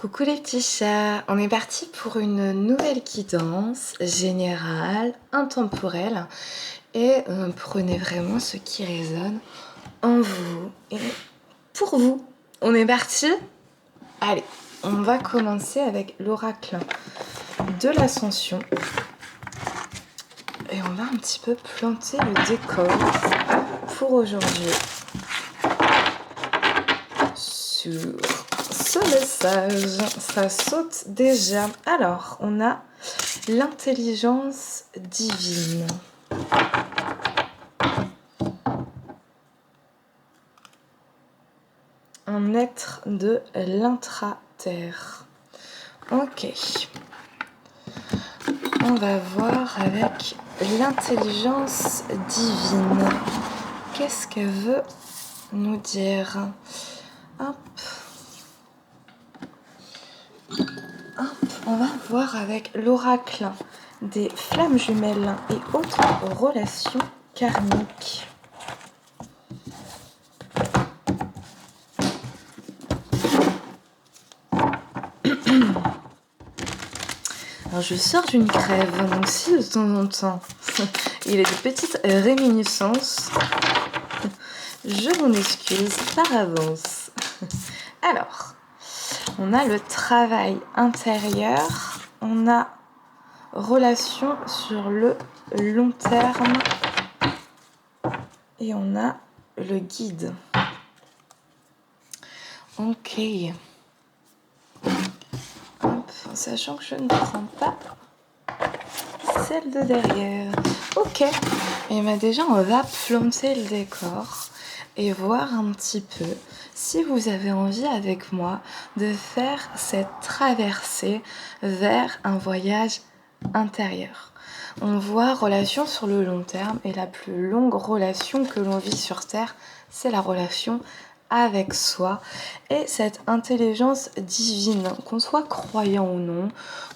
Coucou les petits chats, on est parti pour une nouvelle guidance générale, intemporelle et prenez vraiment ce qui résonne en vous et pour vous. On est parti? Allez, on va commencer avec l'oracle de l'ascension et on va un petit peu planter le décor pour aujourd'hui sur ce message. Ça saute déjà. Alors, on a l'intelligence divine. Un être de l'intra-terre. Ok. On va voir avec l'intelligence divine. Qu'est-ce qu'elle veut nous dire? Hop. On va voir avec l'oracle des flammes jumelles et autres relations karmiques. Alors je sors d'une crève, donc si de temps en temps il y a des petites réminiscences, je m'en excuse par avance. Alors, on a le travail intérieur, on a relation sur le long terme et on a le guide. Ok. Hop, sachant que je ne prends pas celle de derrière. Ok. Et bien déjà, on va planter le décor et voir un petit peu si vous avez envie avec moi de faire cette traversée vers un voyage intérieur. On voit relation sur le long terme et la plus longue relation que l'on vit sur Terre, c'est la relation avec soi et cette intelligence divine, qu'on soit croyant ou non,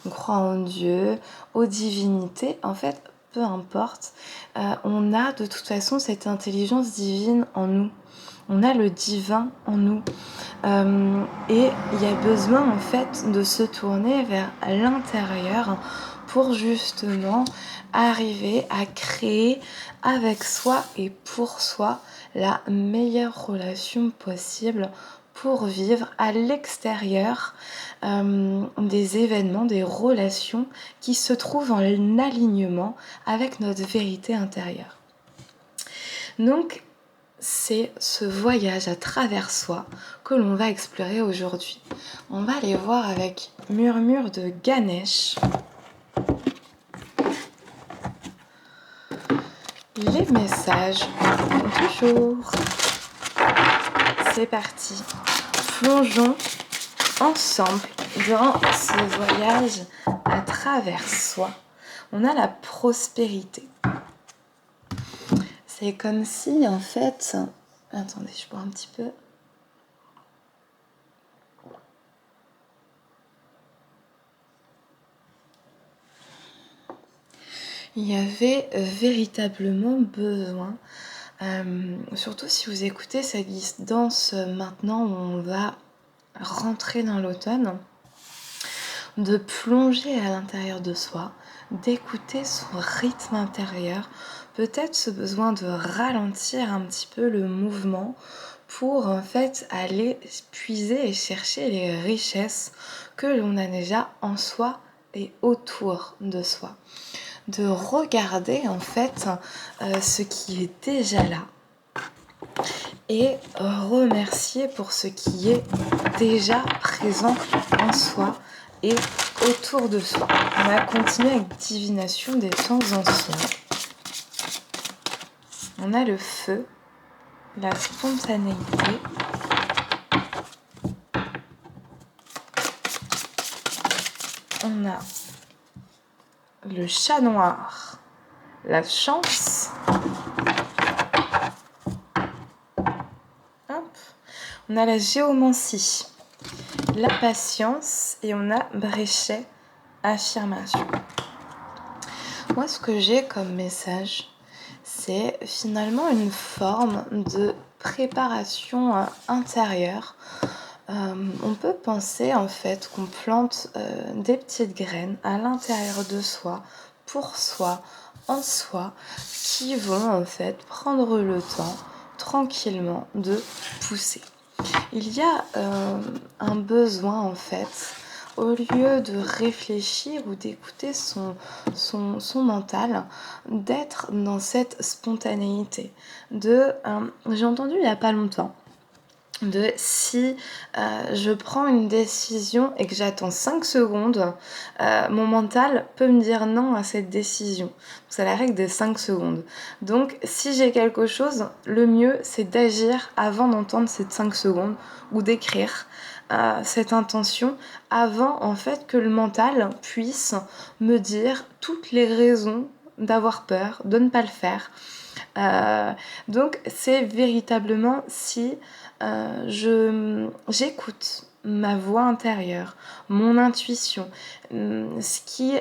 on croit en Dieu, aux divinités, en fait, peu importe, on a de toute façon cette intelligence divine en nous. On a le divin en nous. Et il y a besoin en fait de se tourner vers l'intérieur pour justement arriver à créer avec soi et pour soi la meilleure relation possible pour vivre à l'extérieur des événements, des relations qui se trouvent en alignement avec notre vérité intérieure. Donc, c'est ce voyage à travers soi que l'on va explorer aujourd'hui. On va aller voir avec Murmure de Ganesh les messages du jour. C'est parti. Plongeons ensemble dans ce voyage à travers soi. On a la prospérité. C'est comme si, en fait... Attendez, je bois un petit peu. Il y avait véritablement besoin, surtout si vous écoutez cette guidance maintenant où on va rentrer dans l'automne, de plonger à l'intérieur de soi, d'écouter son rythme intérieur, peut-être ce besoin de ralentir un petit peu le mouvement pour en fait aller puiser et chercher les richesses que l'on a déjà en soi et autour de soi. De regarder en fait ce qui est déjà là et remercier pour ce qui est déjà présent en soi et autour de soi. On va continuer avec divination des temps anciens. On a le feu, la spontanéité, on a le chat noir, la chance, hop. On a la géomancie, la patience et on a bréchet, affirmation. Moi, ce que j'ai comme message, c'est finalement une forme de préparation intérieure on peut penser en fait qu'on plante des petites graines à l'intérieur de soi, pour soi, en soi, qui vont en fait prendre le temps tranquillement de pousser. Il y a un besoin en fait, au lieu de réfléchir ou d'écouter son mental, d'être dans cette spontanéité. J'ai entendu il n'y a pas longtemps, de si je prends une décision et que j'attends 5 secondes, mon mental peut me dire non à cette décision. C'est la règle des 5 secondes. Donc si j'ai quelque chose, le mieux c'est d'agir avant d'entendre ces 5 secondes ou d'écrire cette intention avant en fait que le mental puisse me dire toutes les raisons d'avoir peur, de ne pas le faire. Donc c'est véritablement si j'écoute ma voix intérieure, mon intuition, ce qui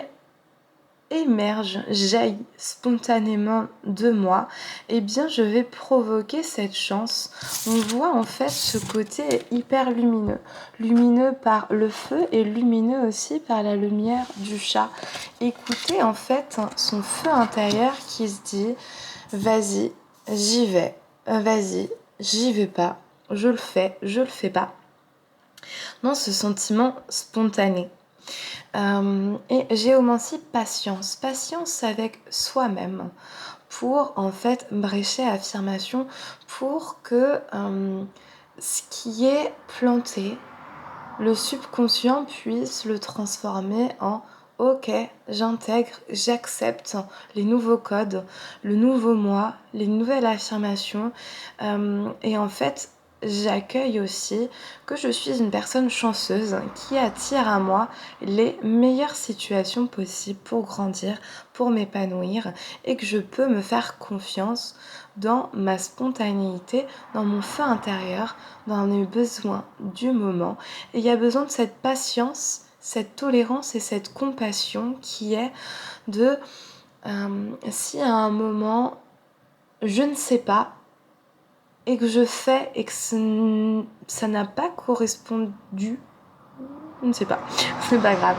émerge, jaillit spontanément de moi, eh bien je vais provoquer cette chance. On voit en fait ce côté hyper lumineux. Lumineux par le feu et lumineux aussi par la lumière du chat. Écoutez en fait son feu intérieur qui se dit vas-y, j'y vais, vas-y, j'y vais pas, je le fais pas. Non, ce sentiment spontané. Et j'ai aussi patience avec soi-même pour en fait brècher l'affirmation pour que ce qui est planté, le subconscient puisse le transformer en ok, j'intègre, j'accepte les nouveaux codes, le nouveau moi, les nouvelles affirmations et en fait j'accueille aussi que je suis une personne chanceuse qui attire à moi les meilleures situations possibles pour grandir, pour m'épanouir et que je peux me faire confiance dans ma spontanéité, dans mon feu intérieur, dans mes besoins du moment. Et il y a besoin de cette patience, cette tolérance et cette compassion qui est de si à un moment je ne sais pas et que je fais et que ça n'a pas correspondu, je ne sais pas, c'est pas grave,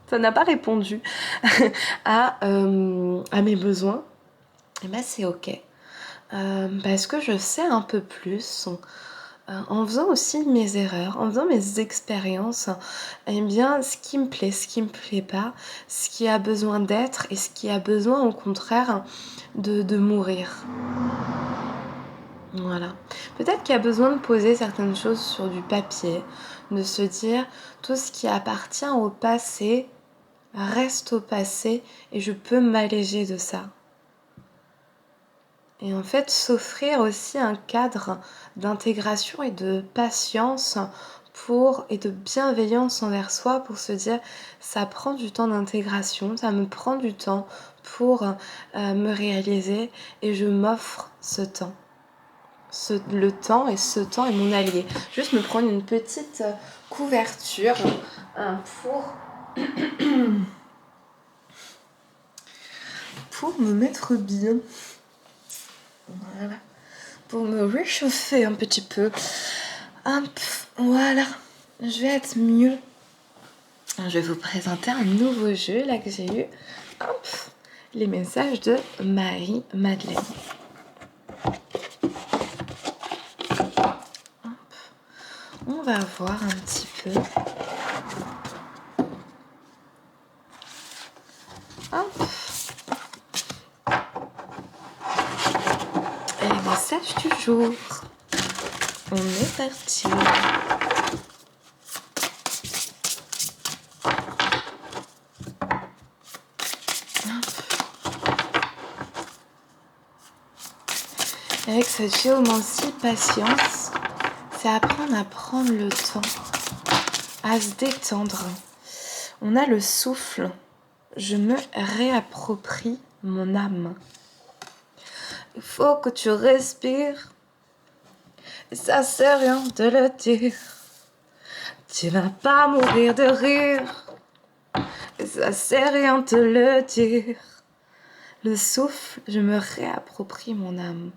ça n'a pas répondu à mes besoins, et ben c'est ok. Parce que je sais un peu plus en faisant aussi mes erreurs, en faisant mes expériences, eh bien ce qui me plaît, ce qui me plaît pas, ce qui a besoin d'être et ce qui a besoin au contraire de mourir. Voilà. Peut-être qu'il y a besoin de poser certaines choses sur du papier, de se dire tout ce qui appartient au passé reste au passé et je peux m'alléger de ça. Et en fait, s'offrir aussi un cadre d'intégration et de patience et de bienveillance envers soi pour se dire ça prend du temps d'intégration, ça me prend du temps pour me réaliser et je m'offre ce temps. Le temps et ce temps est mon allié. Juste me prendre une petite couverture pour me mettre bien. Voilà. Pour me réchauffer un petit peu. Hop, voilà. Je vais être mieux. Je vais vous présenter un nouveau jeu là que j'ai eu. Hop, les messages de Marie-Madeleine. On va voir un petit peu. Hop. Et les messages du jour. On est parti. Avec cette géomancie patience, c'est apprendre à prendre le temps, à se détendre. On a le souffle. Je me réapproprie mon âme. Il faut que tu respires. Et ça sert à rien de le dire. Tu vas pas mourir de rire. Et ça sert à rien de le dire. Le souffle, je me réapproprie mon âme.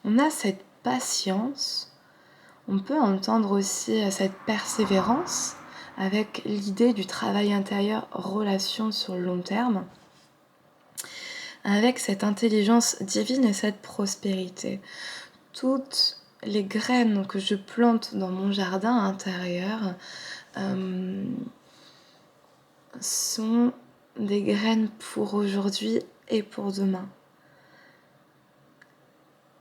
On a cette patience On peut entendre aussi cette persévérance avec l'idée du travail intérieur, relation sur le long terme, avec cette intelligence divine et cette prospérité. Toutes les graines que je plante dans mon jardin intérieur sont des graines pour aujourd'hui et pour demain.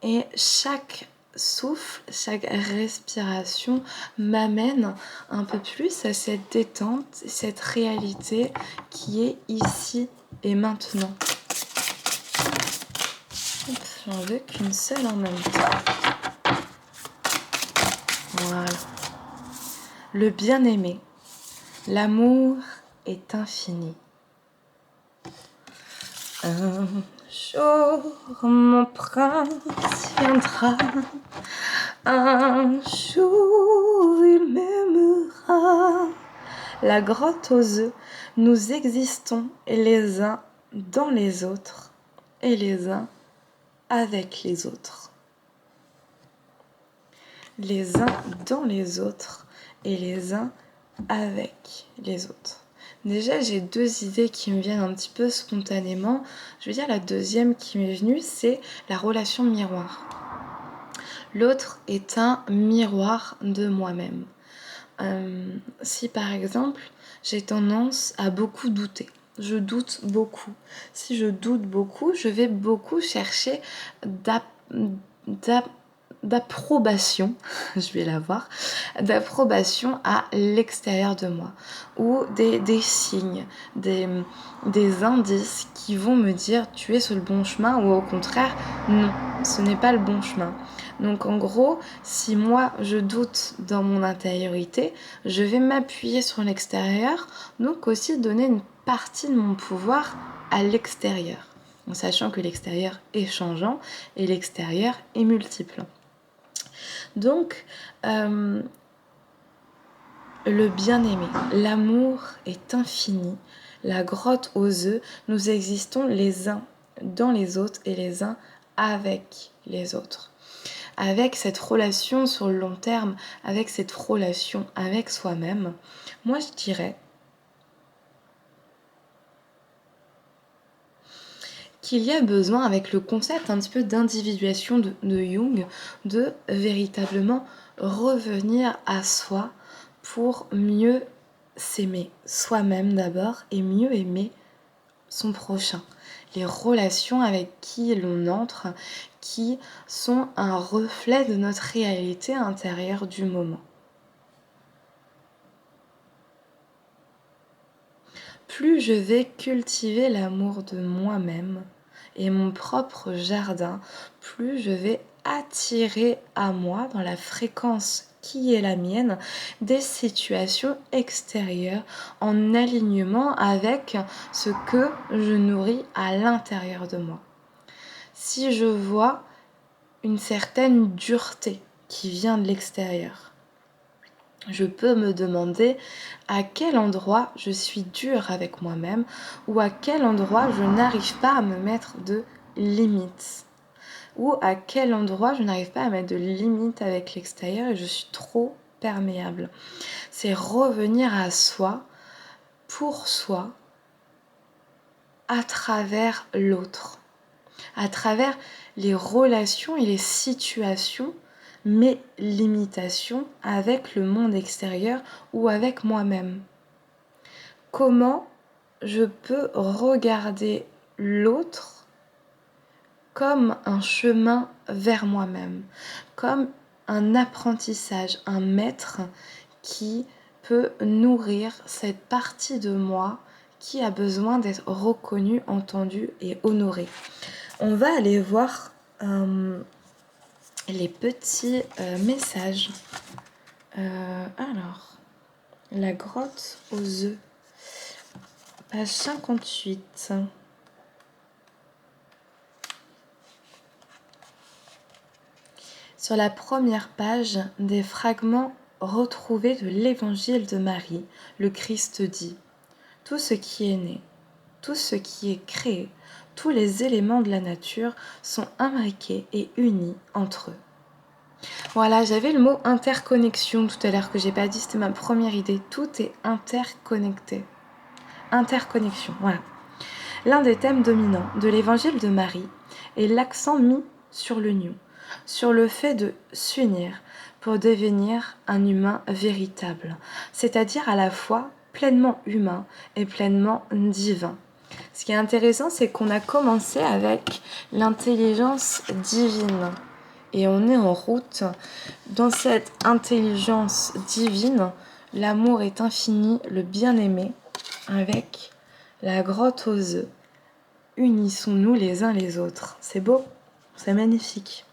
Et chaque souffle, chaque respiration m'amène un peu plus à cette détente, cette réalité qui est ici et maintenant. J'en veux qu'une seule en même temps. Voilà. Le bien-aimé. L'amour est infini. Un jour, mon prince viendra. Un jour, il m'aimera. La grotte aux œufs, nous existons les uns dans les autres et les uns avec les autres. Les uns dans les autres et les uns avec les autres. Déjà, j'ai deux idées qui me viennent un petit peu spontanément. Je veux dire, la deuxième qui m'est venue, c'est la relation miroir. L'autre est un miroir de moi-même. Si par exemple, j'ai tendance à beaucoup douter, je doute beaucoup. Si je doute beaucoup, je vais beaucoup chercher d'approbation, je vais l'avoir, d'approbation à l'extérieur de moi, ou des signes, des indices qui vont me dire tu es sur le bon chemin, ou au contraire non, ce n'est pas le bon chemin. Donc en gros, si moi je doute dans mon intériorité, je vais m'appuyer sur l'extérieur, donc aussi donner une partie de mon pouvoir à l'extérieur, en sachant que l'extérieur est changeant et l'extérieur est multiple. Donc, le bien-aimé, l'amour est infini, la grotte aux œufs, nous existons les uns dans les autres et les uns avec les autres. Avec cette relation sur le long terme, avec cette relation avec soi-même, moi je dirais qu'il y a besoin, avec le concept un petit peu d'individuation de Jung, de véritablement revenir à soi pour mieux s'aimer soi-même d'abord et mieux aimer son prochain. Les relations avec qui l'on entre, qui sont un reflet de notre réalité intérieure du moment. Plus je vais cultiver l'amour de moi-même et mon propre jardin, plus je vais attirer à moi, dans la fréquence qui est la mienne, des situations extérieures en alignement avec ce que je nourris à l'intérieur de moi. Si je vois une certaine dureté qui vient de l'extérieur, je peux me demander à quel endroit je suis dure avec moi-même ou à quel endroit je n'arrive pas à me mettre de limites ou à quel endroit je n'arrive pas à mettre de limites avec l'extérieur et je suis trop perméable. C'est revenir à soi, pour soi, à travers l'autre, à travers les relations et les situations, mes limitations avec le monde extérieur ou avec moi-même. Comment je peux regarder l'autre comme un chemin vers moi-même, comme un apprentissage, un maître qui peut nourrir cette partie de moi qui a besoin d'être reconnue, entendue et honorée. On va aller voir les petits messages. Alors, la grotte aux œufs, page 58. Sur la première page, des fragments retrouvés de l'évangile de Marie, le Christ dit « Tout ce qui est né, tout ce qui est créé, tous les éléments de la nature sont imbriqués et unis entre eux. Voilà, j'avais le mot interconnexion tout à l'heure que j'ai pas dit, c'était ma première idée. Tout est interconnecté. Interconnexion, voilà. L'un des thèmes dominants de l'évangile de Marie est l'accent mis sur l'union, sur le fait de s'unir pour devenir un humain véritable, c'est-à-dire à la fois pleinement humain et pleinement divin. Ce qui est intéressant, c'est qu'on a commencé avec l'intelligence divine et on est en route dans cette intelligence divine. L'amour est infini, le bien-aimé, avec la grotte aux œufs. Unissons-nous les uns les autres. C'est beau, c'est magnifique.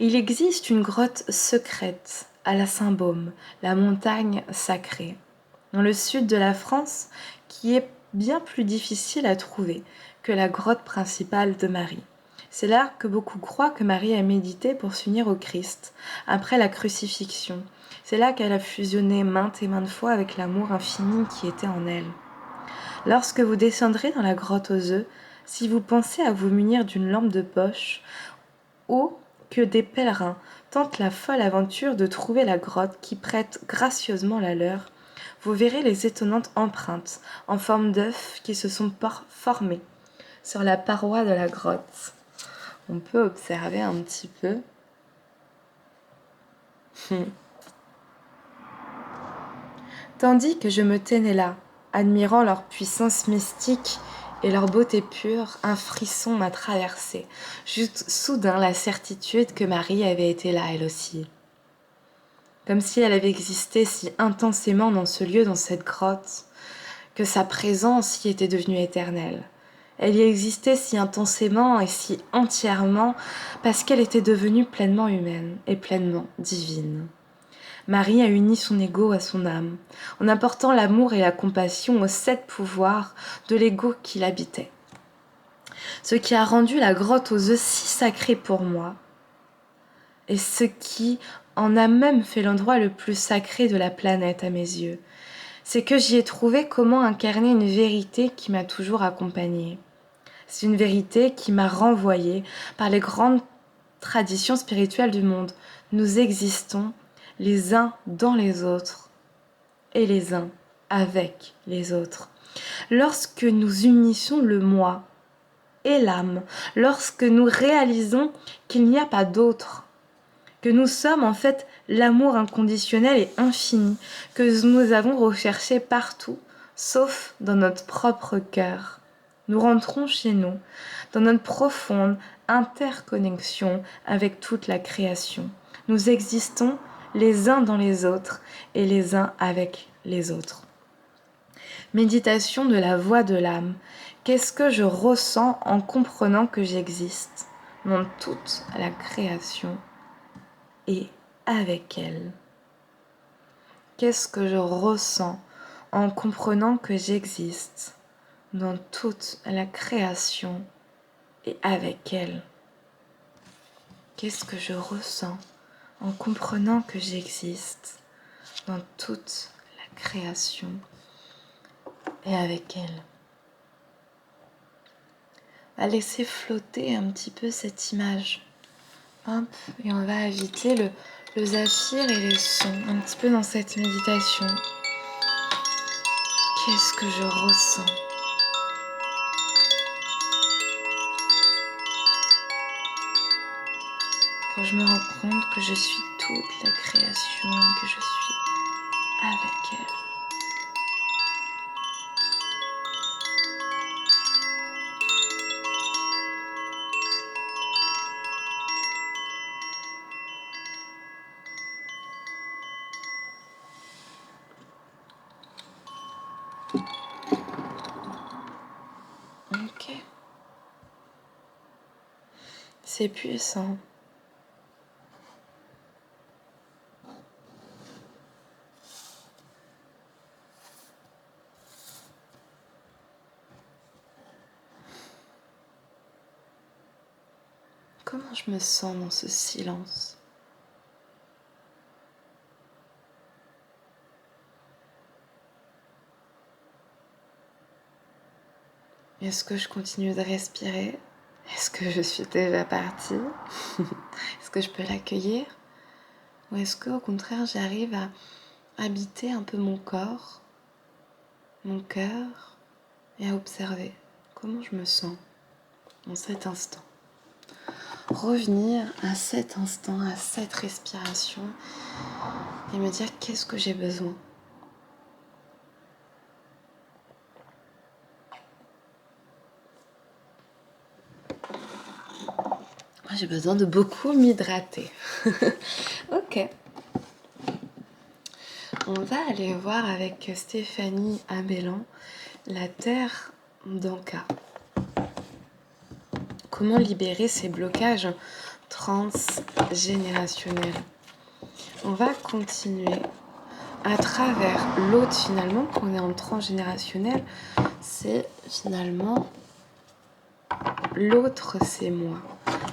Il existe une grotte secrète à la Saint-Baume, la montagne sacrée, dans le sud de la France, qui est bien plus difficile à trouver que la grotte principale de Marie. C'est là que beaucoup croient que Marie a médité pour s'unir au Christ, après la crucifixion. C'est là qu'elle a fusionné maintes et maintes fois avec l'amour infini qui était en elle. Lorsque vous descendrez dans la grotte aux œufs, si vous pensez à vous munir d'une lampe de poche, ou que des pèlerins tentent la folle aventure de trouver la grotte qui prête gracieusement la leur, vous verrez les étonnantes empreintes en forme d'œufs qui se sont formées sur la paroi de la grotte. On peut observer un petit peu. Tandis que je me tenais là, admirant leur puissance mystique et leur beauté pure, un frisson m'a traversé. Juste soudain la certitude que Marie avait été là elle aussi. Comme si elle avait existé si intensément dans ce lieu, dans cette grotte, que sa présence y était devenue éternelle. Elle y existait si intensément et si entièrement parce qu'elle était devenue pleinement humaine et pleinement divine. Marie a uni son ego à son âme, en apportant l'amour et la compassion aux 7 pouvoirs de l'ego qui l'habitait. Ce qui a rendu la grotte aux œufs si sacrée pour moi, et ce qui en a même fait l'endroit le plus sacré de la planète à mes yeux, c'est que j'y ai trouvé comment incarner une vérité qui m'a toujours accompagnée. C'est une vérité qui m'a renvoyée par les grandes traditions spirituelles du monde. Nous existons les uns dans les autres et les uns avec les autres. Lorsque nous unissons le moi et l'âme, lorsque nous réalisons qu'il n'y a pas d'autre, que nous sommes en fait l'amour inconditionnel et infini que nous avons recherché partout, sauf dans notre propre cœur. Nous rentrons chez nous, dans notre profonde interconnexion avec toute la création. Nous existons les uns dans les autres et les uns avec les autres. Méditation de la voix de l'âme. Qu'est-ce que je ressens en comprenant que j'existe dans toute la création et avec elle? Qu'est-ce que je ressens en comprenant que j'existe dans toute la création et avec elle? Qu'est-ce que je ressens en comprenant que j'existe dans toute la création et avec elle? On va laisser flotter un petit peu cette image. Hop, et on va inviter le zéphyr et les sons un petit peu dans cette méditation. Qu'est-ce que je ressens? Quand je me rends compte que je suis toute la création, que je suis avec elle. Ok. C'est puissant. Comment je me sens dans ce silence? Est-ce que je continue de respirer? Est-ce que je suis déjà partie? Est-ce que je peux l'accueillir? Ou est-ce qu'au contraire, j'arrive à habiter un peu mon corps, mon cœur, et à observer comment je me sens dans cet instant? Revenir à cet instant, à cette respiration, et me dire qu'est-ce que j'ai besoin. Moi, j'ai besoin de beaucoup m'hydrater. Ok. On va aller voir avec Stéphanie Abellan la terre d'Anka. Comment libérer ces blocages transgénérationnels? On va continuer à travers l'autre finalement, qu'on est en transgénérationnel, c'est finalement l'autre, c'est moi.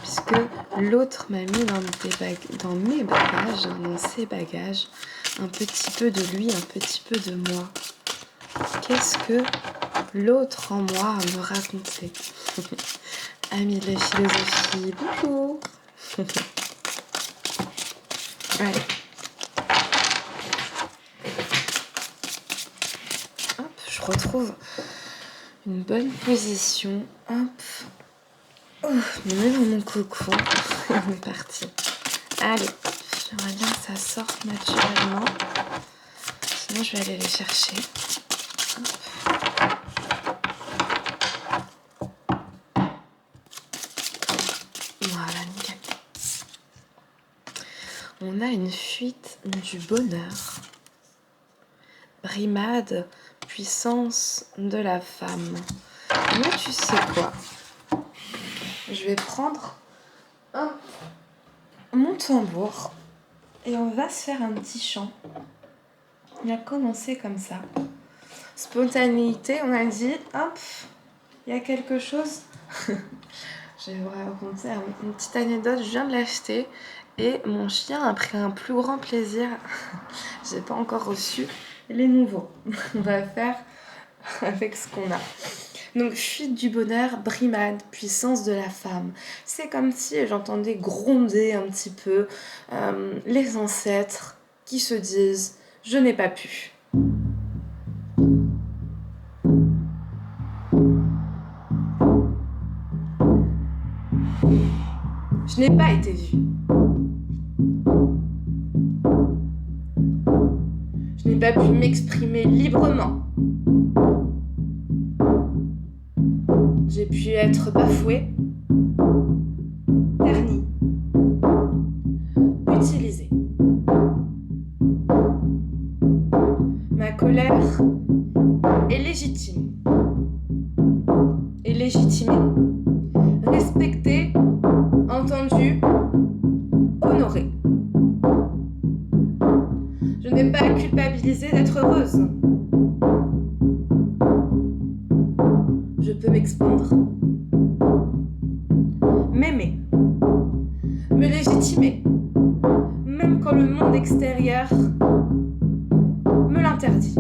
Puisque l'autre m'a mis dans mes bagages, dans ses bagages, un petit peu de lui, un petit peu de moi. Qu'est-ce que l'autre en moi a à me raconter? Amis de la philosophie, bonjour. Allez. Hop, je retrouve une bonne position. Hop. Oh, je me mets dans mon cocon. On est parti. Allez, j'aimerais bien que ça sorte naturellement. Sinon, je vais aller les chercher. Hop. Voilà, nickel. On a une fuite du bonheur. Brimade, puissance de la femme. Moi, tu sais quoi? Je vais prendre mon tambour et on va se faire un petit chant. On a commencé comme ça. Spontanéité, on a dit, hop, il y a quelque chose. Je vais vous raconter une petite anecdote. Je viens de l'acheter et mon chien a pris un plus grand plaisir. J'ai pas encore reçu les nouveaux. On va faire avec ce qu'on a. Donc, fuite du bonheur, brimade, puissance de la femme. C'est comme si j'entendais gronder un petit peu les ancêtres qui se disent « Je n'ai pas pu ». Je n'ai pas été vue. Je n'ai pas pu m'exprimer librement. J'ai pu être bafouée, ternie, utilisée. Ma colère est légitime et légitimée, respectée, entendue, honorée. Je n'ai pas à culpabiliser d'être heureuse. Je peux m'expandre, m'aimer, me légitimer, même quand le monde extérieur me l'interdit.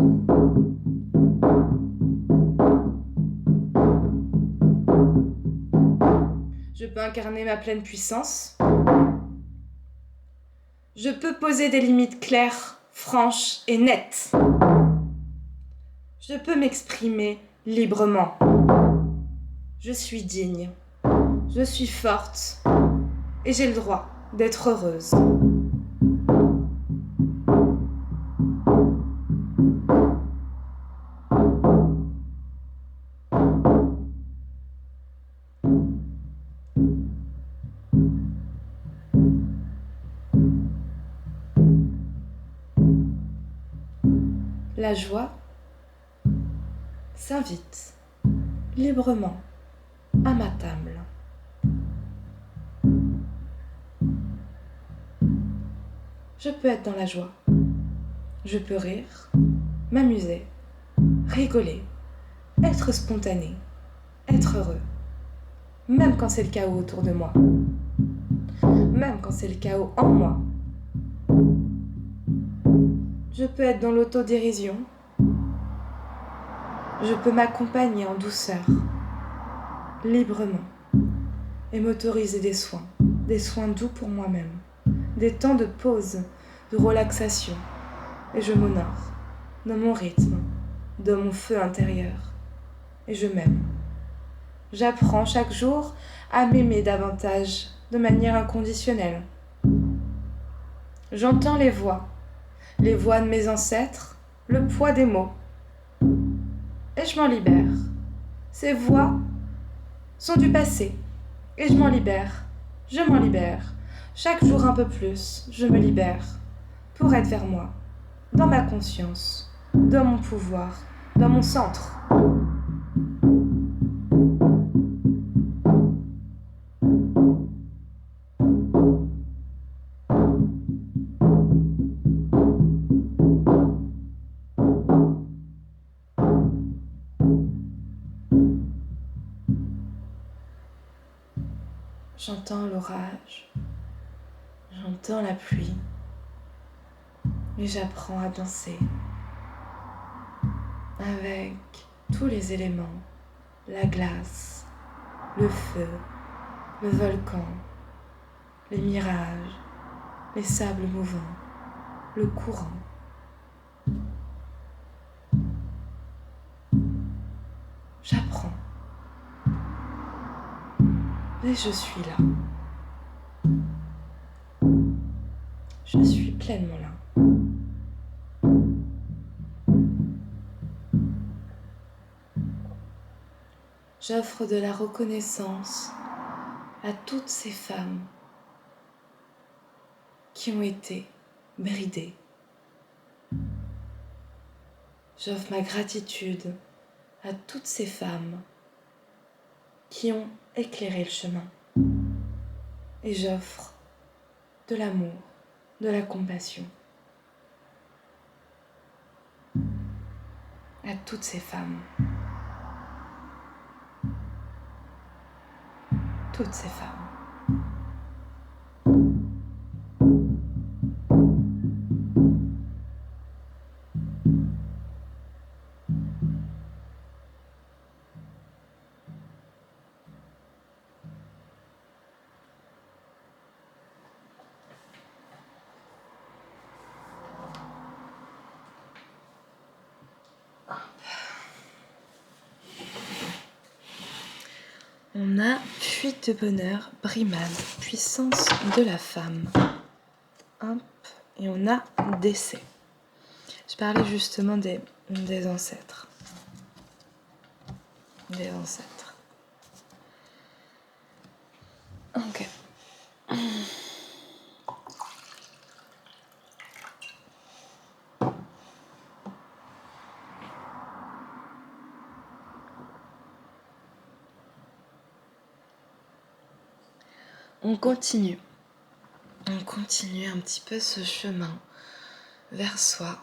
Je peux incarner ma pleine puissance. Je peux poser des limites claires, franches et nettes. Je peux m'exprimer librement. Je suis digne, je suis forte et j'ai le droit d'être heureuse. La joie s'invite librement à ma table. Je peux être dans la joie. Je peux rire, m'amuser, rigoler, être spontané, être heureux. Même quand c'est le chaos autour de moi. Même quand c'est le chaos en moi. Je peux être dans l'autodérision. Je peux m'accompagner en douceur, librement, et m'autoriser des soins des soins doux pour moi-même, des temps de pause, de relaxation, et je m'honore dans mon rythme, dans mon feu intérieur, et je m'aime. J'apprends chaque jour à m'aimer davantage, de manière inconditionnelle. J'entends les voix de mes ancêtres, le poids des mots, et je m'en libère. Ces voix sont du passé, et je m'en libère. Je m'en libère. Chaque jour un peu plus, je me libère pour être vers moi, dans ma conscience, dans mon pouvoir, dans mon centre. J'entends l'orage, j'entends la pluie, et j'apprends à danser avec tous les éléments, la glace, le feu, le volcan, les mirages, les sables mouvants, le courant. J'apprends. Et je suis là. Je suis pleinement là. J'offre de la reconnaissance à toutes ces femmes qui ont été bridées. J'offre ma gratitude à toutes ces femmes qui ont éclairé le chemin. Et j'offre de l'amour, de la compassion à toutes ces femmes. Toutes ces femmes. On a fuite de bonheur, brimade, puissance de la femme. Hop, et on a décès. Je parlais justement des ancêtres. Des ancêtres. Ok. On continue un petit peu ce chemin vers soi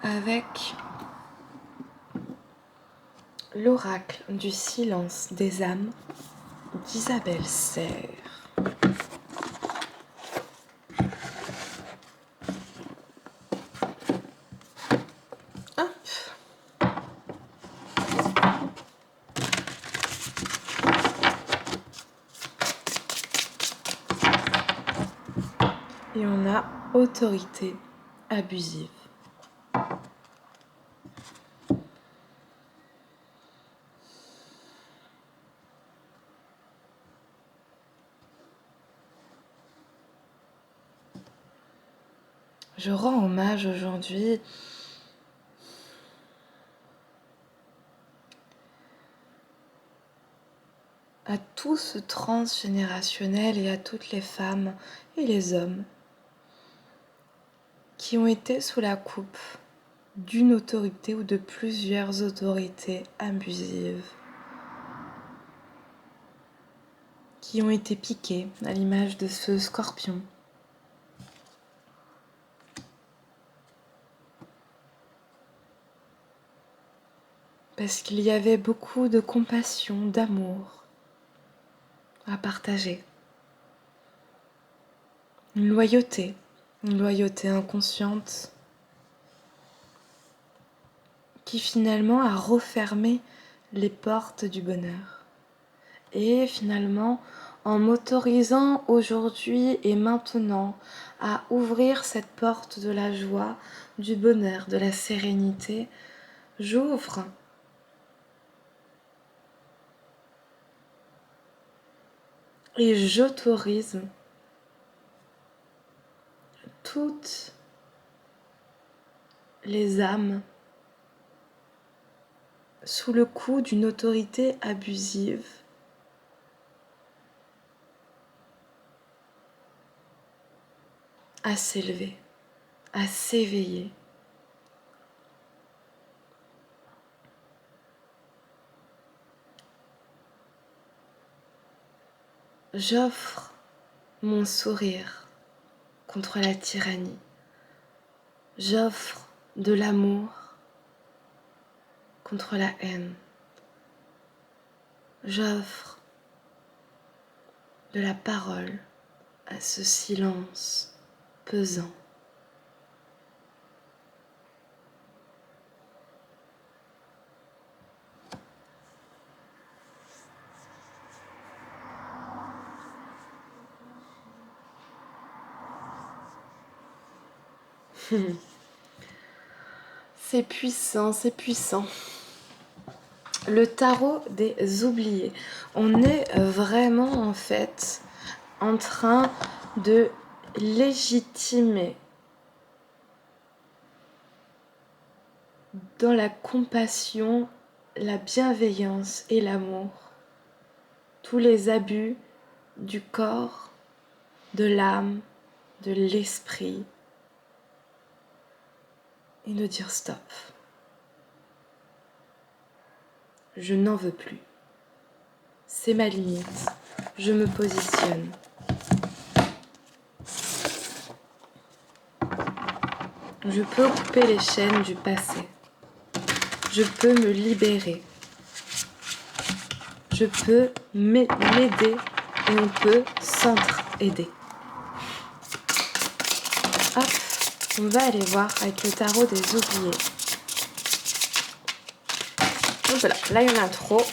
avec l'oracle du silence des âmes d'Isabelle Serre. Et on a autorité abusive. Je rends hommage aujourd'hui à tout ce transgénérationnel et à toutes les femmes et les hommes qui ont été sous la coupe d'une autorité ou de plusieurs autorités abusives, qui ont été piqués à l'image de ce scorpion. Parce qu'il y avait beaucoup de compassion, d'amour à partager. Une loyauté inconsciente qui finalement a refermé les portes du bonheur. Et finalement, en m'autorisant aujourd'hui et maintenant à ouvrir cette porte de la joie, du bonheur, de la sérénité, j'ouvre et j'autorise toutes les âmes sous le coup d'une autorité abusive à s'élever, à s'éveiller. J'offre mon sourire contre la tyrannie. J'offre de l'amour contre la haine. J'offre de la parole à ce silence pesant. C'est puissant, c'est puissant. Le tarot des oubliés. On est vraiment en fait en train de légitimer dans la compassion, la bienveillance et l'amour tous les abus du corps, de l'âme, de l'esprit et de dire stop. Je n'en veux plus. C'est ma limite. Je me positionne. Je peux couper les chaînes du passé. Je peux me libérer. Je peux m'aider et on peut s'entraider. Hop, on va aller voir avec le tarot des oubliés. Donc voilà, là il y en a trop.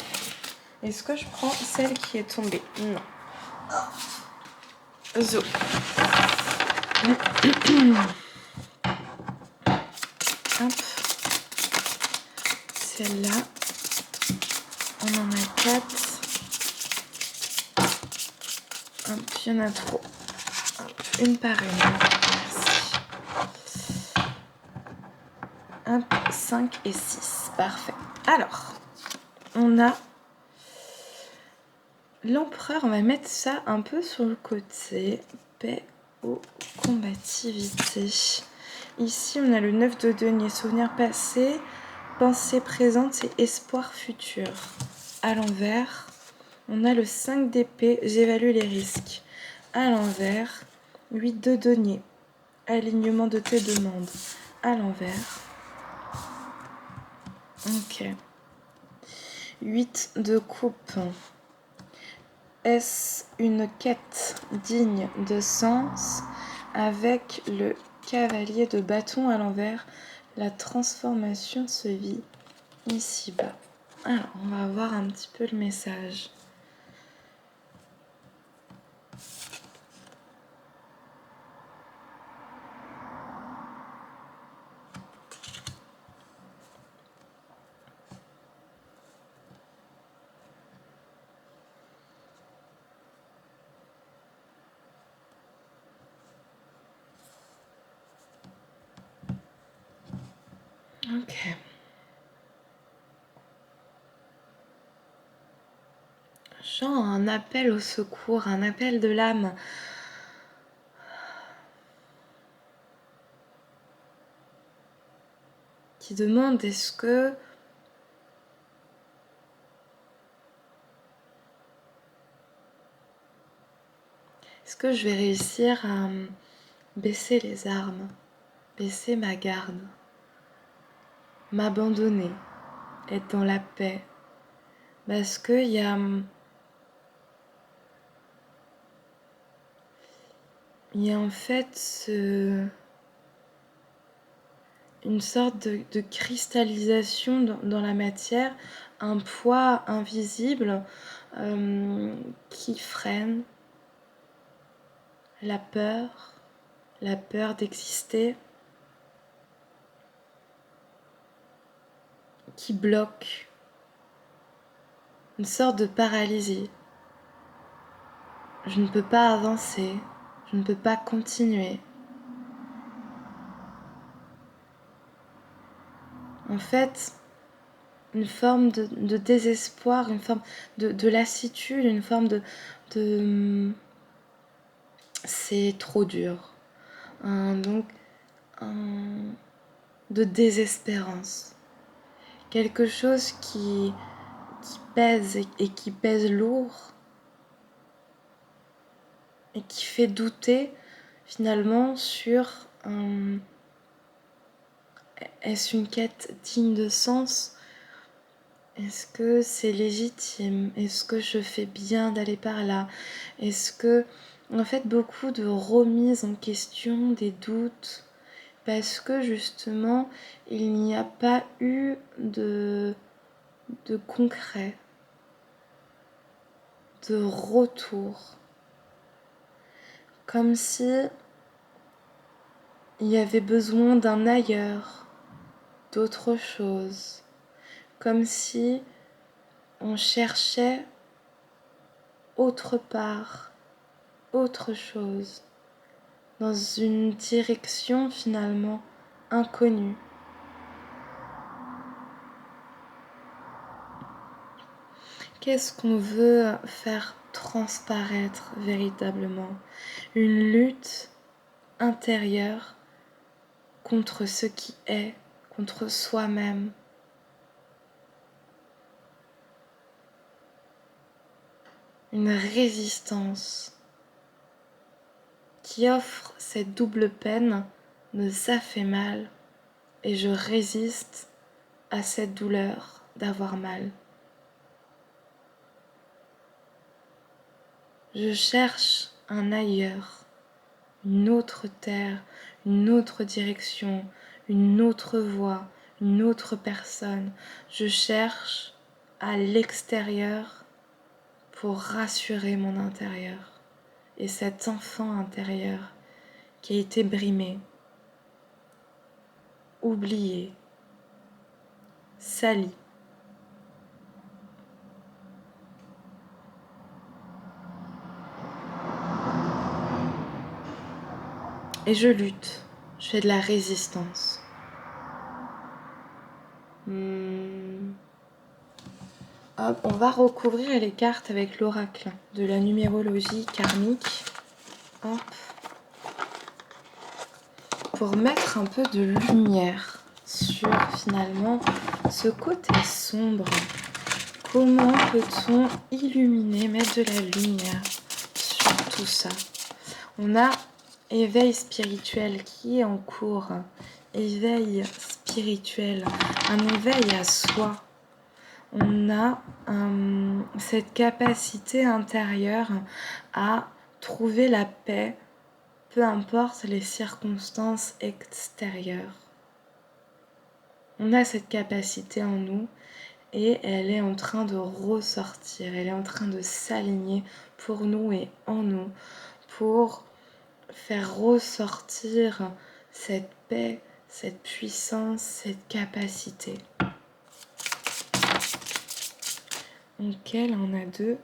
Est-ce que je prends celle qui est tombée? Non. Zo. Hop. Celle-là, on en a 4. Hop, il y en a trop. Hop, une par une. Merci. Hop, 5 et 6. Parfait. Alors, on a l'empereur. On va mettre ça un peu sur le côté. Paix ou combativité. Ici, on a le 9 de denier. Souvenirs passés, pensée présente et espoir futur. À l'envers, on a le 5 d'épée. J'évalue les risques. À l'envers, 8 de denier. Alignement de tes demandes. À l'envers. Ok. 8 de coupe. Est-ce une quête digne de sens avec le cavalier de bâton à l'envers? La transformation se vit ici-bas. Alors, on va voir un petit peu le message. Ok. Genre un appel au secours, un appel de l'âme. Qui demande est-ce que je vais réussir à baisser les armes, baisser ma garde, m'abandonner, être dans la paix. Parce qu'il y a en fait une sorte de cristallisation dans la matière, un poids invisible qui freine la peur d'exister, qui bloque, une sorte de paralysie. Je ne peux pas avancer, je ne peux pas continuer. En fait, une forme de désespoir, une forme de lassitude, une forme de c'est trop dur. Donc, de désespérance. Quelque chose qui pèse et qui pèse lourd et qui fait douter finalement sur est-ce une quête digne de sens? Est-ce que c'est légitime? Est-ce que je fais bien d'aller par là? Est-ce que, en fait, beaucoup de remises en question, des doutes, parce que justement, il n'y a pas eu de concret, de retour. Comme si il y avait besoin d'un ailleurs, d'autre chose. Comme si on cherchait autre part, autre chose, dans une direction finalement inconnue. Qu'est-ce qu'on veut faire transparaître véritablement? Une lutte intérieure contre ce qui est, contre soi-même. Une résistance qui offre cette double peine de ça fait mal et je résiste à cette douleur d'avoir mal. Je cherche un ailleurs, une autre terre, une autre direction, une autre voie, une autre personne. Je cherche à l'extérieur pour rassurer mon intérieur. Et cet enfant intérieur qui a été brimé, oublié, sali. Et je lutte, je fais de la résistance. Hop, on va recouvrir les cartes avec l'oracle de la numérologie karmique. Hop. Pour mettre un peu de lumière sur finalement ce côté sombre. Comment peut-on illuminer, mettre de la lumière sur tout ça? On a éveil spirituel qui est en cours. Éveil spirituel, un éveil à soi. On a cette capacité intérieure à trouver la paix, peu importe les circonstances extérieures. On a cette capacité en nous et elle est en train de ressortir, elle est en train de s'aligner pour nous et en nous, pour faire ressortir cette paix, cette puissance, cette capacité. Ok, là on a deux.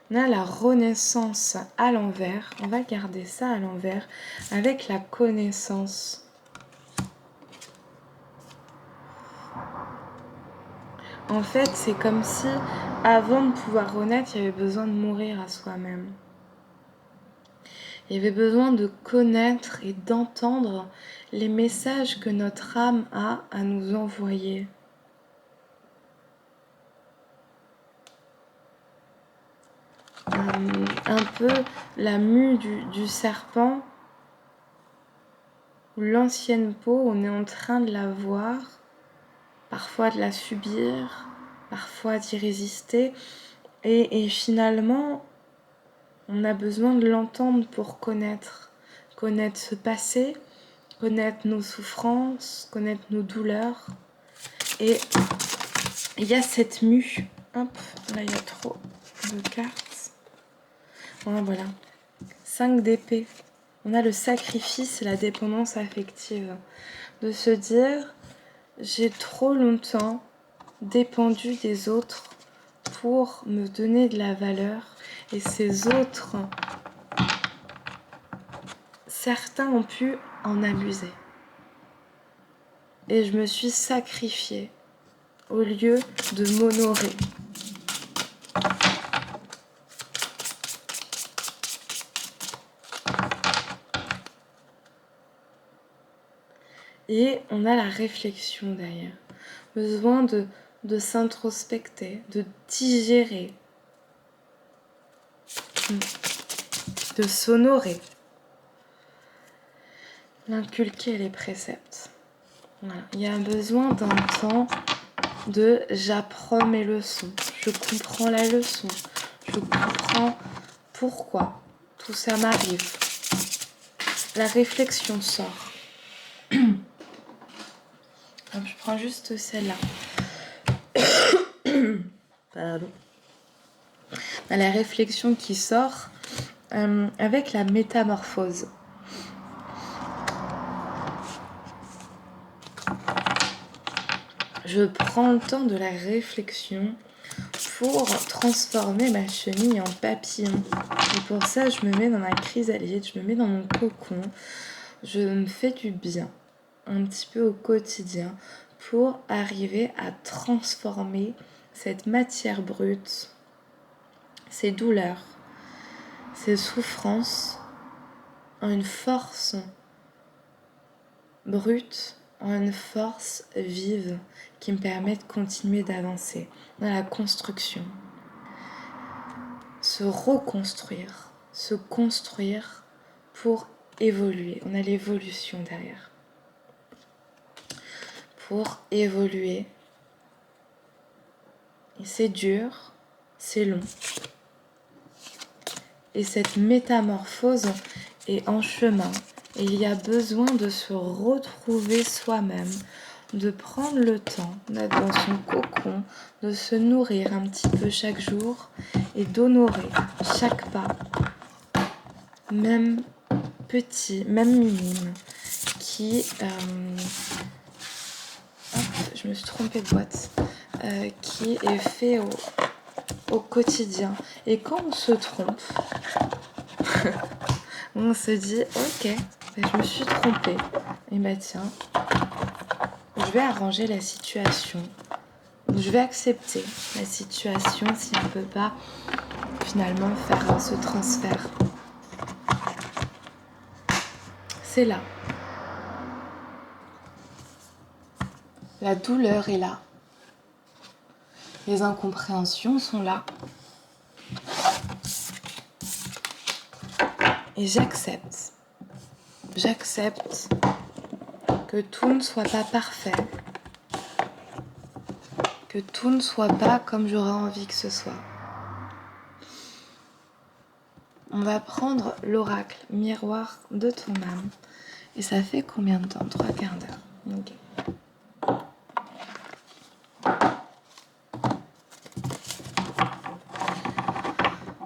On a la renaissance à l'envers. On va garder ça à l'envers avec la connaissance. En fait, c'est comme si, avant de pouvoir renaître, il y avait besoin de mourir à soi-même. Il y avait besoin de connaître et d'entendre les messages que notre âme a à nous envoyer. Un peu la mue du serpent, ou l'ancienne peau, on est en train de la voir, parfois de la subir, parfois d'y résister, et finalement, on a besoin de l'entendre pour connaître ce passé, connaître nos souffrances, connaître nos douleurs. Et il y a cette mue. Hop, là il y a trop de cartes. Voilà. 5 d'épée. On a le sacrifice et la dépendance affective. De se dire, j'ai trop longtemps dépendu des autres pour me donner de la valeur. Et ces autres, certains ont pu en abuser. Et je me suis sacrifiée au lieu de m'honorer. Et on a la réflexion derrière. Besoin de s'introspecter, de digérer, de s'honorer. L'inculquer les préceptes. Voilà. Il y a besoin d'un temps de j'apprends mes leçons, je comprends la leçon, je comprends pourquoi tout ça m'arrive. La réflexion sort. Je prends juste celle-là. Pardon. La réflexion qui sort avec la métamorphose. Je prends le temps de la réflexion pour transformer ma chenille en papillon. Et pour ça, je me mets dans ma chrysalide, je me mets dans mon cocon. Je me fais du bien, un petit peu au quotidien, pour arriver à transformer cette matière brute, ces douleurs, ces souffrances, en une force brute, en une force vive qui me permet de continuer d'avancer dans la construction. Se reconstruire, se construire pour évoluer. On a l'évolution derrière. Pour évoluer. Et c'est dur, c'est long. Et cette métamorphose est en chemin. Et il y a besoin de se retrouver soi-même, de prendre le temps d'être dans son cocon, de se nourrir un petit peu chaque jour et d'honorer chaque pas, même petit, même minime, qui... je me suis trompée de boîte. Qui est fait au quotidien. Et quand on se trompe, on se dit ok, je me suis trompée. Et tiens, je vais arranger la situation. Je vais accepter la situation si on ne peut pas finalement faire ce transfert. C'est là. La douleur est là. Les incompréhensions sont là. Et j'accepte. J'accepte que tout ne soit pas parfait. Que tout ne soit pas comme j'aurais envie que ce soit. On va prendre l'oracle miroir de ton âme. Et ça fait combien de temps? 3 quarts d'heure. Ok.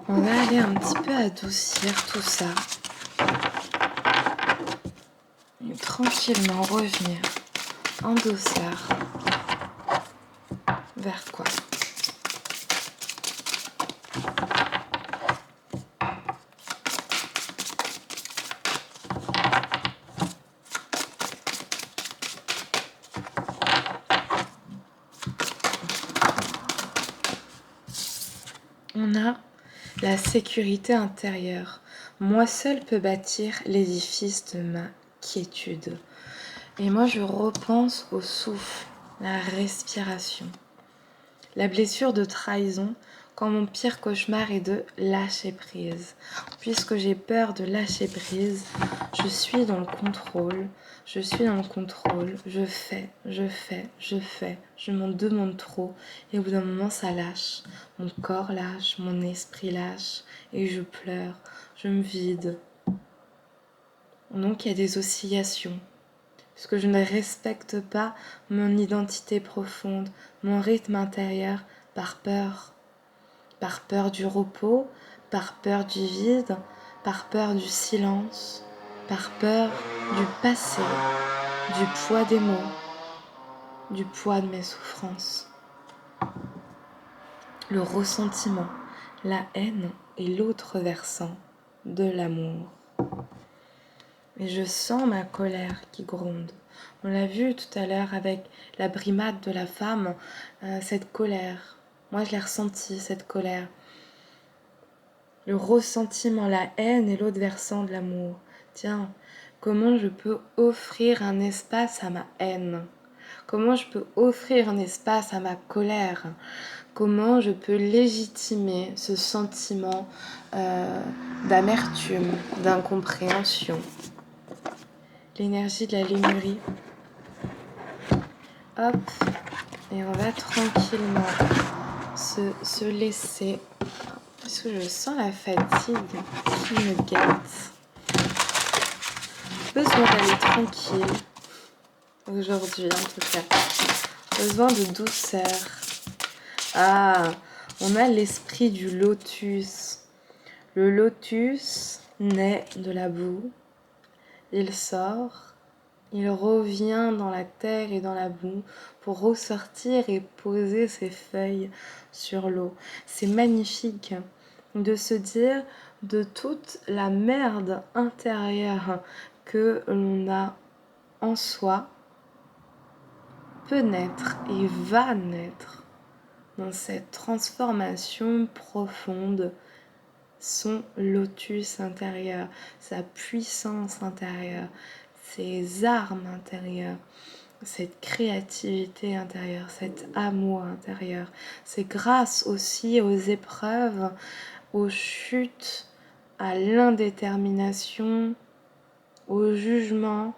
On va aller un petit peu adoucir tout ça. Et tranquillement revenir en douceur. Vers quoi? On a la sécurité intérieure. Moi seule peux bâtir l'édifice de ma quiétude. Et moi je repense au souffle, la respiration. La blessure de trahison, quand mon pire cauchemar est de lâcher prise. Puisque j'ai peur de lâcher prise, je suis dans le contrôle. Je suis dans le contrôle. Je fais. Je m'en demande trop. Et au bout d'un moment, ça lâche. Mon corps lâche, mon esprit lâche. Et je pleure. Je me vide. Donc il y a des oscillations. puisque je ne respecte pas mon identité profonde, mon rythme intérieur, par peur du repos, par peur du vide, par peur du silence, par peur du passé, du poids des mots, du poids de mes souffrances. Le ressentiment, la haine est l'autre versant de l'amour. Et je sens ma colère qui gronde. On l'a vu tout à l'heure avec la brimade de la femme, cette colère. Moi, je l'ai ressentie, cette colère. Le ressentiment, la haine est l'autre versant de l'amour. Tiens, comment je peux offrir un espace à ma haine? Comment je peux offrir un espace à ma colère? Comment je peux légitimer ce sentiment d'amertume, d'incompréhension? L'énergie de la lémurie. Hop, et on va tranquillement se laisser, parce que je sens la fatigue qui me guette. Besoin d'aller tranquille, aujourd'hui en tout cas. Besoin de douceur. Ah, on a l'esprit du lotus. Le lotus naît de la boue. Il sort, il revient dans la terre et dans la boue pour ressortir et poser ses feuilles sur l'eau. C'est magnifique de se dire de toute la merde intérieure que l'on a en soi peut naître et va naître dans cette transformation profonde, son lotus intérieur, sa puissance intérieure, ses armes intérieures, cette créativité intérieure, cet amour intérieur. C'est grâce aussi aux épreuves, aux chutes, à l'indétermination, au jugement,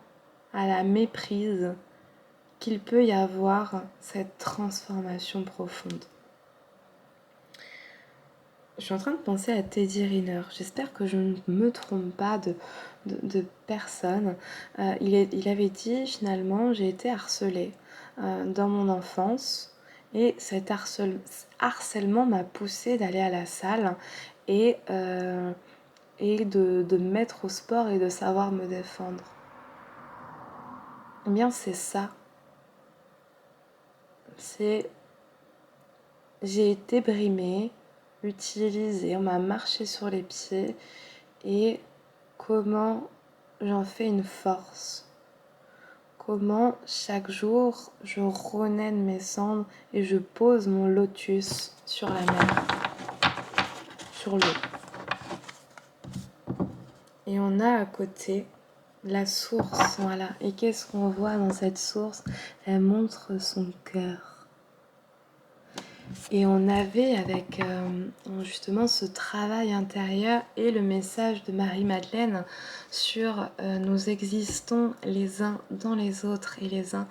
à la méprise, qu'il peut y avoir cette transformation profonde. Je suis en train de penser à Teddy Riner. J'espère que je ne me trompe pas de personne. Il avait dit finalement, j'ai été harcelée dans mon enfance et cet harcèlement m'a poussée d'aller à la salle et de me mettre au sport et de savoir me défendre. Eh bien c'est ça. J'ai été brimée, utilisée, on m'a marché sur les pieds et comment j'en fais une force. Comment chaque jour je renais de mes cendres et je pose mon lotus sur la mer, sur l'eau. Et on a à côté la source, voilà. Et qu'est-ce qu'on voit dans cette source? Elle montre son cœur. Et on avait avec justement ce travail intérieur et le message de Marie-Madeleine sur nous existons les uns dans les autres et les uns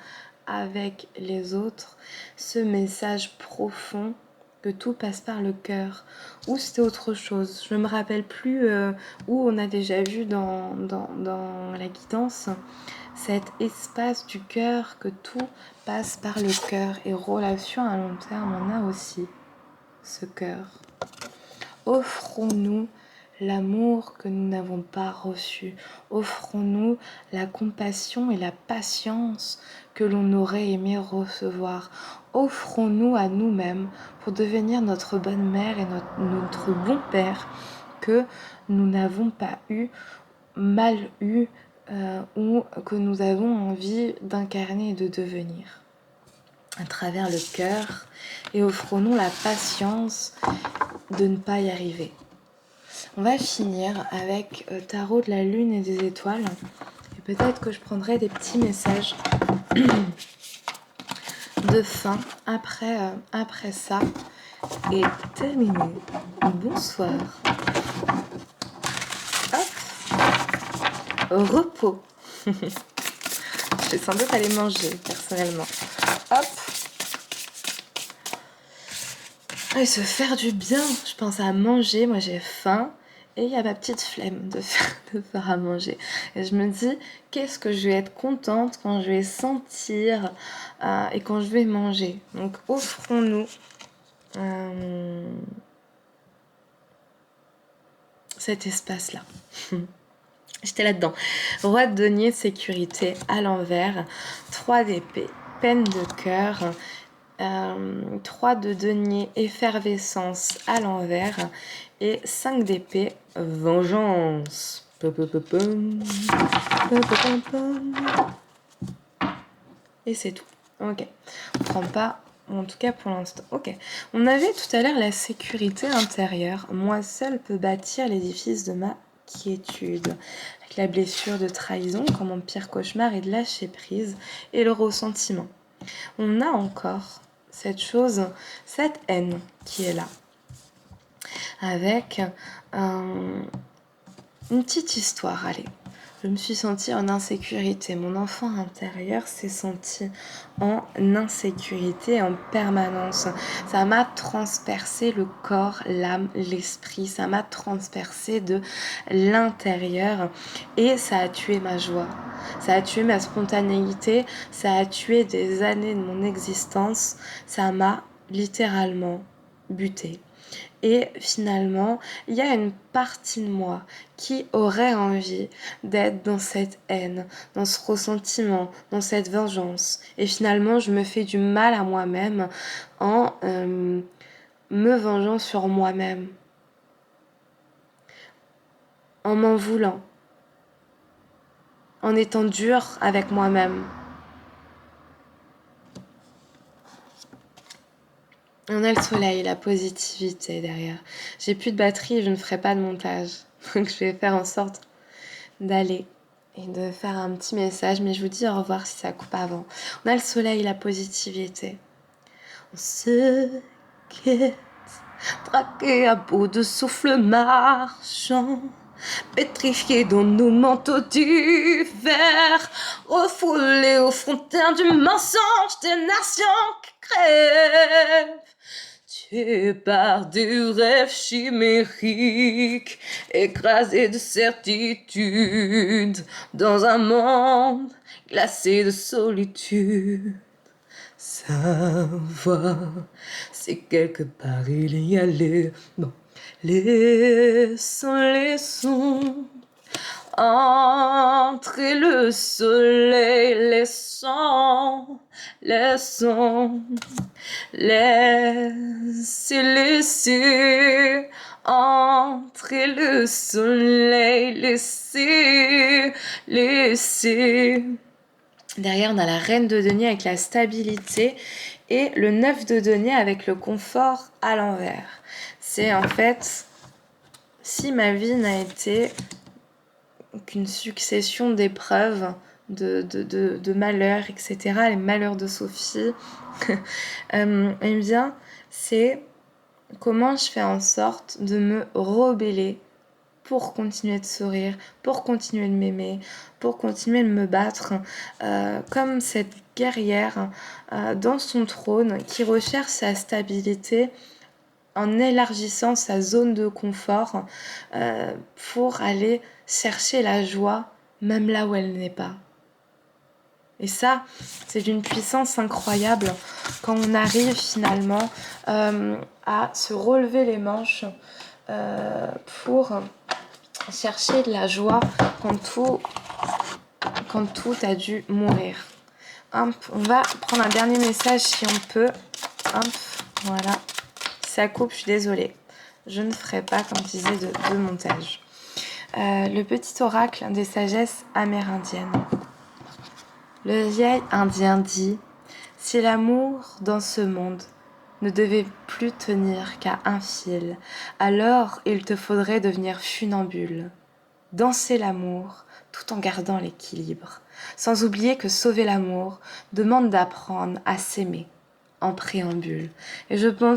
avec les autres, ce message profond que tout passe par le cœur, ou c'était autre chose, je ne me rappelle plus où on a déjà vu dans la guidance cet espace du cœur, que tout passe par le cœur, et relation à long terme, on a aussi ce cœur. Offrons-nous l'amour que nous n'avons pas reçu. Offrons-nous la compassion et la patience que l'on aurait aimé recevoir. Offrons-nous à nous-mêmes pour devenir notre bonne mère et notre bon père que nous n'avons pas eu, mal eu, ou que nous avons envie d'incarner et de devenir à travers le cœur, et offrons-nous la patience de ne pas y arriver. On va finir avec Tarot de la Lune et des étoiles, et peut-être que je prendrai des petits messages de fin après ça, et terminé. Bonsoir. Hop. Repos. Je vais sans doute aller manger personnellement. Hop. Et se faire du bien. Je pense à manger. Moi j'ai faim Et il y a ma petite flemme de faire à manger. Et je me dis, qu'est-ce que je vais être contente quand je vais sentir et quand je vais manger. Donc offrons-nous cet espace-là. J'étais là-dedans. Roi de denier, sécurité à l'envers. 3 d'épée, peine de cœur. 3 de denier, effervescence à l'envers. Et 5 d'épée, vengeance. Et c'est tout. Ok. On prend pas, en tout cas pour l'instant. Ok. On avait tout à l'heure la sécurité intérieure. Moi seule peux bâtir l'édifice de ma quiétude. Avec la blessure de trahison, comme mon pire cauchemar, et de lâcher prise, et le ressentiment. On a encore cette chose, cette haine qui est là. Avec une petite histoire, allez. Je me suis sentie en insécurité. Mon enfant intérieur s'est senti en insécurité en permanence. Ça m'a transpercé le corps, l'âme, l'esprit. Ça m'a transpercé de l'intérieur et ça a tué ma joie. Ça a tué ma spontanéité. Ça a tué des années de mon existence. Ça m'a littéralement butée. Et finalement, il y a une partie de moi qui aurait envie d'être dans cette haine, dans ce ressentiment, dans cette vengeance. Et finalement, je me fais du mal à moi-même en me vengeant sur moi-même, en m'en voulant, en étant dure avec moi-même. On a le soleil, la positivité derrière. J'ai plus de batterie, je ne ferai pas de montage. Donc je vais faire en sorte d'aller et de faire un petit message, mais je vous dis au revoir si ça coupe avant. On a le soleil, la positivité. On se quitte, traqué à bout de souffle marchant, pétrifié dans nos manteaux d'hiver, refoulé aux frontières du mensonge des nations qui crèvent. Tué par des rêves chimériques, écrasé de certitude, dans un monde glacé de solitude. Savoir, c'est quelque part il y a les... Bon, laissons entrer le soleil, laissons laisser entrer le soleil, laisser. Derrière, on a la reine de denier avec la stabilité et le 9 de denier avec le confort à l'envers. C'est en fait, si ma vie n'a été qu'une succession d'épreuves, de malheurs, etc., les malheurs de Sophie, eh bien, c'est comment je fais en sorte de me rebeller pour continuer de sourire, pour continuer de m'aimer, pour continuer de me battre, comme cette guerrière dans son trône qui recherche sa stabilité en élargissant sa zone de confort pour aller chercher la joie même là où elle n'est pas. Et ça, c'est d'une puissance incroyable quand on arrive finalement à se relever les manches pour chercher de la joie quand tout a dû mourir. Hop, on va prendre un dernier message si on peut. Hop, voilà. Si ça coupe, je suis désolée. Je ne ferai pas, comme je disais, de montage. Le petit oracle des sagesses amérindiennes. Le vieil indien dit « Si l'amour dans ce monde ne devait plus tenir qu'à un fil, alors il te faudrait devenir funambule. Danser l'amour tout en gardant l'équilibre, sans oublier que sauver l'amour demande d'apprendre à s'aimer en préambule. » Et je pense